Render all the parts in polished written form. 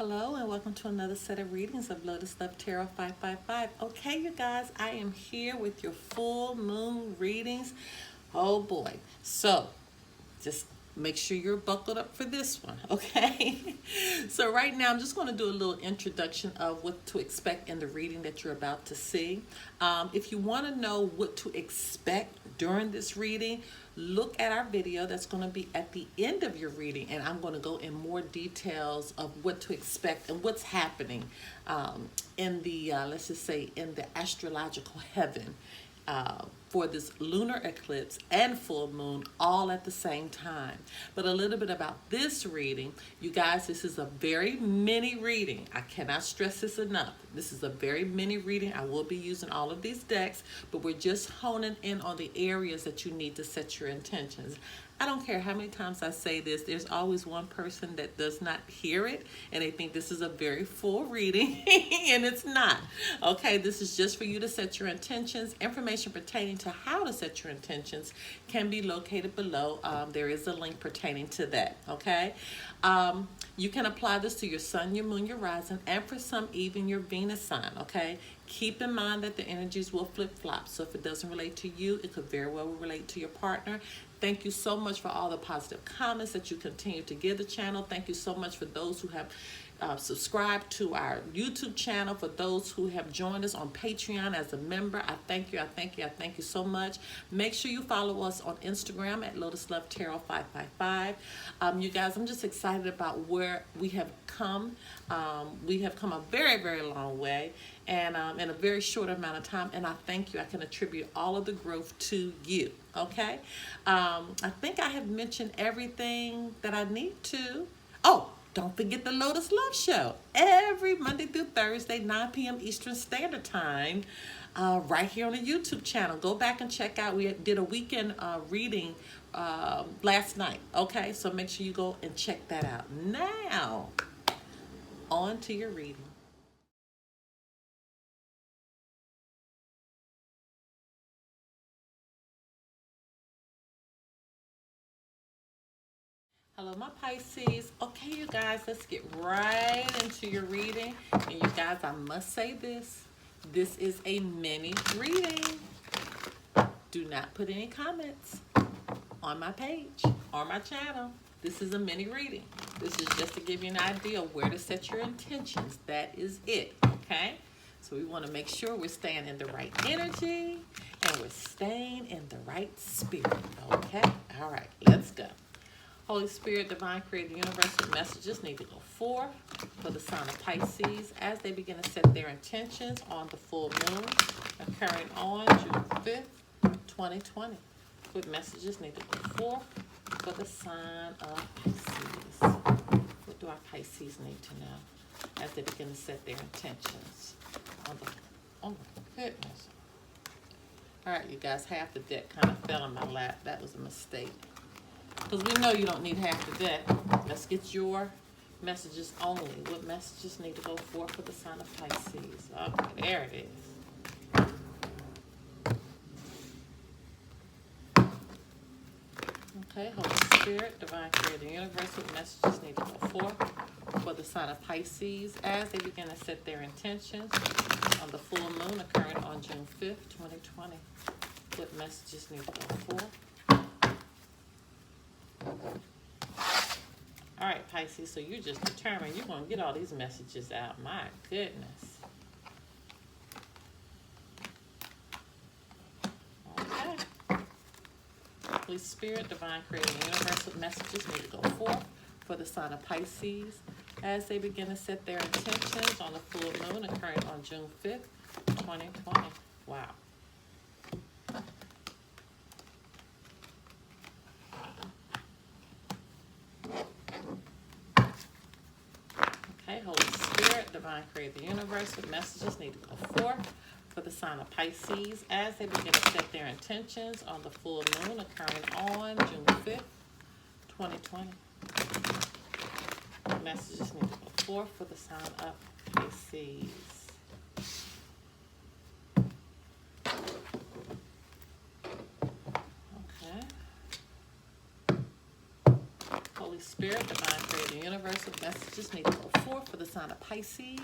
Hello and welcome to another set of readings of Lotus Love Tarot 555. Okay, you guys, I am here with your full moon readings. Oh boy. So, just make sure you're buckled up for this one, okay? So right now I'm just going to do a little introduction of what to expect in the reading that you're about to see. If you want to know what to expect during this reading, look at our video that's going to be at the end of your reading, and I'm going to go in more details of what to expect and what's happening in the let's just say in the astrological heaven for this lunar eclipse and full moon all at the same time. But a little bit about this reading, you guys, this is a very mini reading. I cannot stress this enough. This is a very mini reading. I will be using all of these decks, but we're just honing in on the areas that you need to set your intentions. I don't care how many times I say this, there's always one person that does not hear it and they think this is a very full reading and it's not. Okay, this is just for you to set your intentions. Information pertaining to how to set your intentions can be located below. There is a link pertaining to that. Okay, you can apply this to your sun, your moon, your rising, and for some even your Venus sign. Okay, keep in mind that the energies will flip-flop. So if it doesn't relate to you, it could very well relate to your partner. Thank you so much for all the positive comments that you continue to give the channel. Thank you so much for those who have subscribed to our YouTube channel. For those who have joined us on Patreon as a member, I thank you, I thank you, I thank you so much. Make sure you follow us on Instagram at Lotus Love Tarot 555. You guys, I'm just excited about where we have come. We have come a very, very long way, and in a very short amount of time, and I thank you. I can attribute all of the growth to you. Okay, I think I have mentioned everything that I need to. Oh, don't forget the Lotus Love Show every Monday through Thursday, 9 p.m. Eastern Standard Time, right here on the YouTube channel. Go back and check out. We did a weekend reading last night. Okay, so make sure you go and check that out. Now, on to your reading. Hello, my Pisces. Okay, you guys, let's get right into your reading. And you guys, I must say this. This is a mini reading. Do not put any comments on my page or my channel. This is a mini reading. This is just to give you an idea of where to set your intentions. That is it, okay? So we want to make sure we're staying in the right energy and we're staying in the right spirit, okay? All right, let's go. Holy Spirit, Divine Creator, Universal messages need to go forth for the sign of Pisces as they begin to set their intentions on the full moon occurring on June 5th, 2020. What messages need to go forth for the sign of Pisces? What do our Pisces need to know as they begin to set their intentions on the, oh my goodness. All right, you guys, half the deck kind of fell in my lap. That was a mistake. Because we know you don't need half the deck. Let's get your messages only. What messages need to go forth for the sign of Pisces? Okay, there it is. Okay, Holy Spirit, Divine Creator, Universe, what messages need to go forth for the sign of Pisces as they begin to set their intentions on the full moon occurring on June 5th, 2020. What messages need to go forth? All right, Pisces, so you're just determined you're going to get all these messages out. My goodness. Okay. Holy Spirit, Divine Creator, Universal messages need to go forth for the sign of Pisces as they begin to set their intentions on the full moon occurring on June 5th, 2020. Wow. Holy Spirit, Divine Creator, the Universe, what messages need to go forth for the sign of Pisces as they begin to set their intentions on the full moon occurring on June 5th, 2020. What messages need to go forth for the sign of Pisces? Okay. Holy Spirit, Divine Creator, Universal messages need to go forth for the sign of Pisces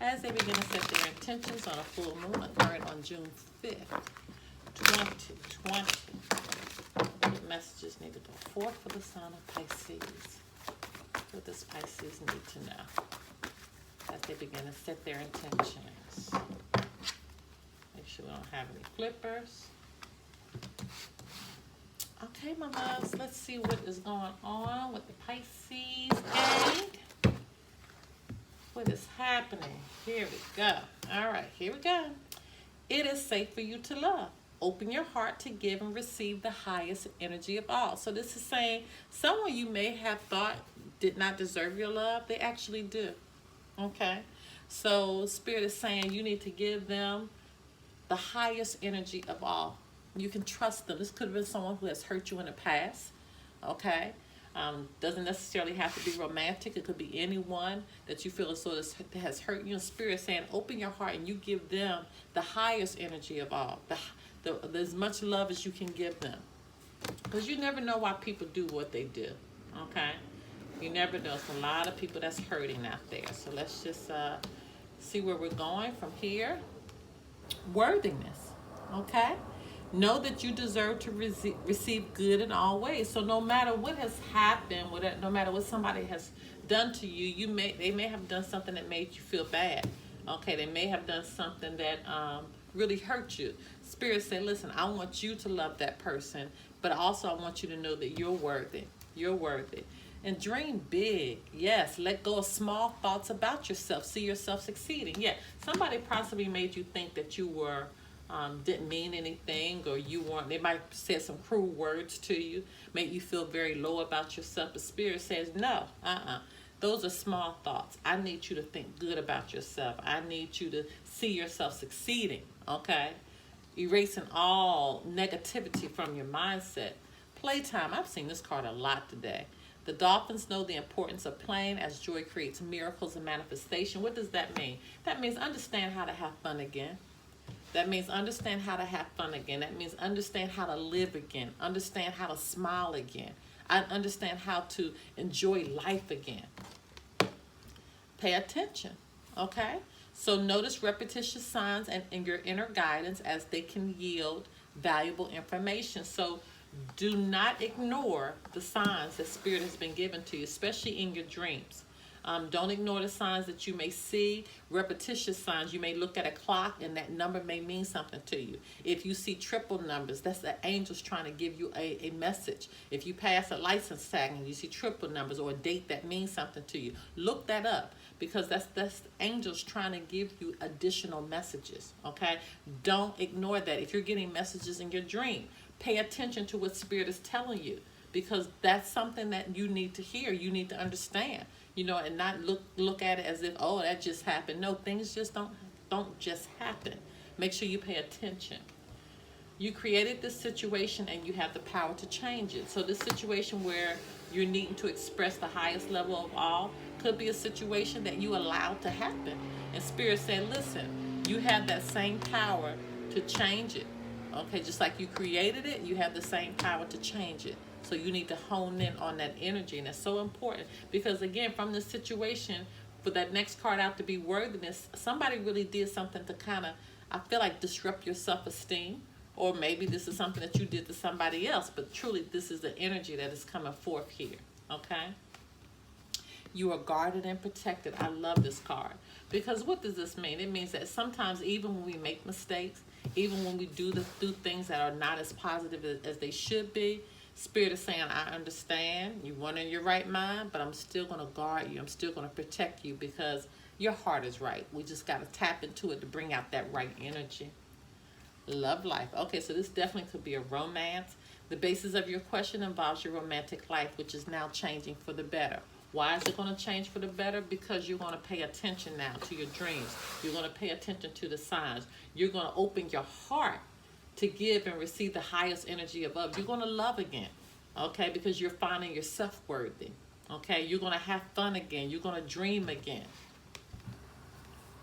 as they begin to set their intentions on a full moon occurring on June 5th, 2020. What messages need to go forth for the sign of Pisces? What does Pisces need to know as they begin to set their intentions? Make sure we don't have any flippers. Okay, my loves, let's see what is going on with the Pisces gang. What is happening? Here we go. All right, here we go. It is safe for you to love. Open your heart to give and receive the highest energy of all. So this is saying someone you may have thought did not deserve your love, they actually do. Okay? So Spirit is saying you need to give them the highest energy of all. You can trust them. This could have been someone who has hurt you in the past. Okay? Doesn't necessarily have to be romantic. It could be anyone that you feel as though has hurt you. And Spirit is saying open your heart and you give them the highest energy of all. As much love as you can give them. Because you never know why people do what they do. Okay? You never know. It's a lot of people that's hurting out there. So let's just see where we're going from here. Worthiness. Okay? Know that you deserve to receive good in all ways. So no matter what has happened, no matter what somebody has done to you, they may have done something that made you feel bad. Okay, they may have done something that really hurt you. Spirit said, listen, I want you to love that person, but also I want you to know that you're worthy. You're worthy. And dream big. Yes, let go of small thoughts about yourself. See yourself succeeding. Yeah, somebody possibly made you think that you were didn't mean anything, or you weren't. They might have said some cruel words to you, make you feel very low about yourself. But Spirit says, no, those are small thoughts. I need you to think good about yourself. I need you to see yourself succeeding, okay? Erasing all negativity from your mindset. Playtime. I've seen this card a lot today. The dolphins know the importance of playing as joy creates miracles and manifestation. What does that mean? That means understand how to have fun again. That means understand how to have fun again. That means understand how to live again. Understand how to smile again. I understand how to enjoy life again. Pay attention, okay? So notice repetitious signs and your inner guidance as they can yield valuable information. So do not ignore the signs that Spirit has been given to you, especially in your dreams. Don't ignore the signs that you may see, repetitious signs. You may look at a clock and that number may mean something to you. If you see triple numbers, that's the angels trying to give you a message. If you pass a license tag and you see triple numbers or a date that means something to you, look that up, because that's angels trying to give you additional messages, okay? Don't ignore that. If you're getting messages in your dream, pay attention to what Spirit is telling you, because that's something that you need to hear. You need to understand. And not look at it as if, oh, that just happened. No, things just don't just happen. Make sure you pay attention. You created this situation and you have the power to change it. So this situation where you're needing to express the highest level of all could be a situation that you allowed to happen. And Spirit said, listen, you have that same power to change it. Okay, just like you created it, you have the same power to change it. So you need to hone in on that energy, and that's so important, because again, from this situation, for that next card out to be worthiness, somebody really did something to kind of, I feel like, disrupt your self-esteem, or maybe this is something that you did to somebody else, but truly this is the energy that is coming forth here, okay? You are guarded and protected. I love this card, because what does this mean? It means that sometimes even when we make mistakes, even when we do things that are not as positive as they should be, Spirit is saying, I understand, you weren't in your right mind, but I'm still going to guard you. I'm still going to protect you, because your heart is right. We just got to tap into it to bring out that right energy. Love life. Okay, so this definitely could be a romance. The basis of your question involves your romantic life, which is now changing for the better. Why is it going to change for the better? Because you're going to pay attention now to your dreams. You're going to pay attention to the signs. You're going to open your heart to give and receive the highest energy above. You're going to love again, okay, because you're finding yourself worthy, okay? You're going to have fun again. You're going to dream again.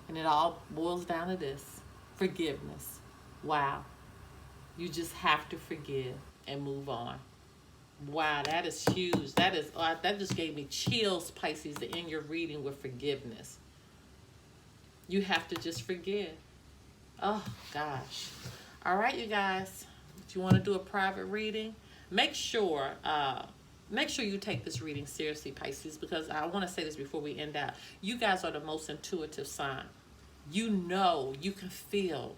And it all boils down to this: forgiveness. Wow. You just have to forgive and move on. Wow, that is huge. That just gave me chills, Pisces, to end your reading with forgiveness. You have to just forgive. Oh gosh. All right, you guys. If you want to do a private reading, make sure make sure you take this reading seriously, Pisces, because I want to say this before we end out. You guys are the most intuitive sign. You know, you can feel.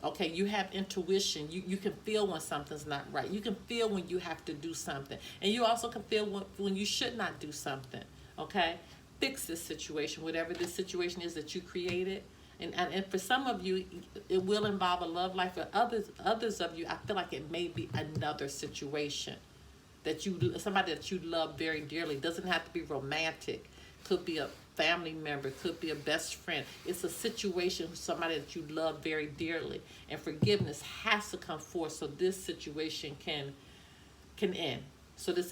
Okay, you have intuition. You can feel when something's not right. You can feel when you have to do something. And you also can feel when you should not do something. Okay? Fix this situation, whatever this situation is that you created. And for some of you, it will involve a love life. For others of you, I feel like it may be another situation that somebody that you love very dearly. Doesn't have to be romantic. Could be a family member, could be a best friend. It's a situation with somebody that you love very dearly, and forgiveness has to come forth so this situation can end. So this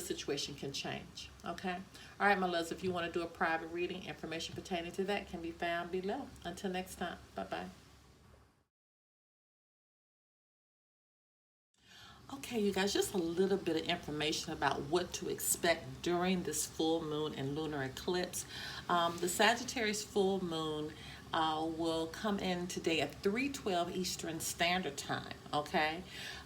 situation can change. Okay. All right, my loves. If you want to do a private reading, information pertaining to that can be found below. Until next time. Bye bye. Okay, you guys, just a little bit of information about what to expect during this full moon and lunar eclipse. The Sagittarius full moon will come in today at 3:12 Eastern Standard Time. Okay.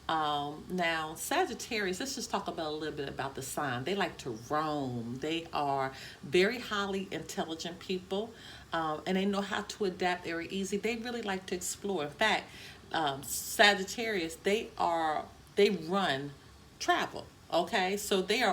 Now, Sagittarius, let's just talk about a little bit about the sign. They like to roam. They are very highly intelligent people, and they know how to adapt very easy. They really like to explore. In fact, Sagittarius, they run travel. Okay, so they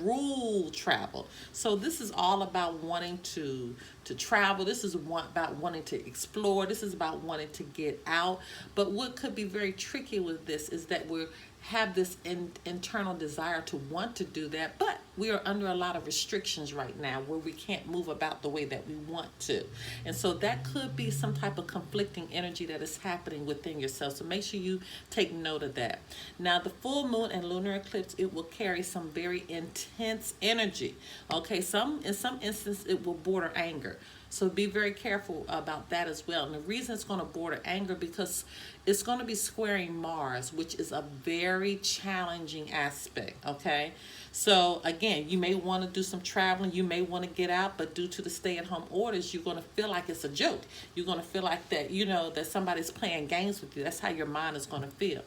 rule travel. So this is all about wanting to travel. This is about wanting to explore. This is about wanting to get out. But what could be very tricky with this is that we have this internal desire to want to do that, but we are under a lot of restrictions right now where we can't move about the way that we want to. And so that could be some type of conflicting energy that is happening within yourself. So make sure you take note of that. Now, the full moon and lunar eclipse, it will carry some very intense energy. Okay, in some instances it will border anger. So be very careful about that as well. And the reason it's going to border anger because it's going to be squaring Mars, which is a very challenging aspect. Okay. So again, you may want to do some traveling. You may want to get out, but due to the stay-at-home orders, you're going to feel like it's a joke. You're going to feel like that, that somebody's playing games with you. That's how your mind is going to feel.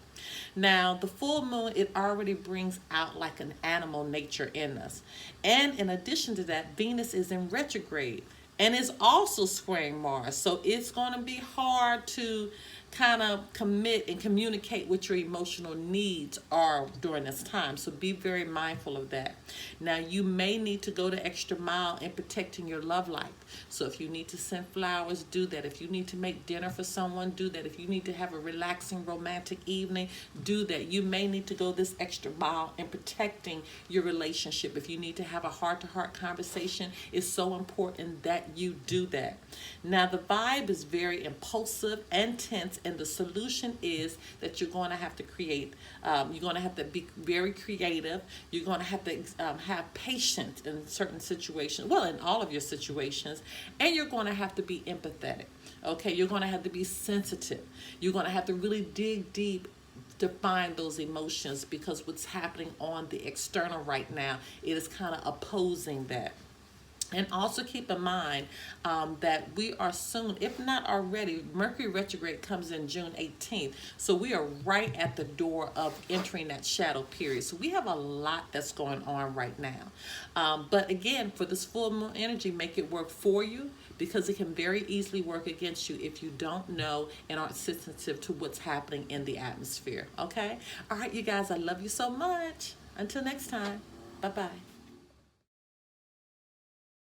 Now, the full moon, it already brings out like an animal nature in us. And in addition to that, Venus is in retrograde. And it's also squaring Mars. So it's going to be hard to kind of commit and communicate what your emotional needs are during this time. So be very mindful of that. Now, you may need to go the extra mile in protecting your love life. So if you need to send flowers, do that. If you need to make dinner for someone, do that. If you need to have a relaxing romantic evening, do that. You may need to go this extra mile in protecting your relationship. If you need to have a heart-to-heart conversation, it's so important that you do that. Now, the vibe is very impulsive and tense, and the solution is that you're going to have to create, you're going to have to be very creative. You're going to have to have patience in certain situations, well, in all of your situations, and you're going to have to be empathetic. Okay, you're going to have to be sensitive. You're going to have to really dig deep to find those emotions, because what's happening on the external right now, it is kind of opposing that. And also keep in mind that we are soon, if not already, Mercury retrograde comes in June 18th. So we are right at the door of entering that shadow period. So we have a lot that's going on right now. But again, for this full moon energy, make it work for you, because it can very easily work against you if you don't know and aren't sensitive to what's happening in the atmosphere. Okay? All right, you guys, I love you so much. Until next time, bye-bye.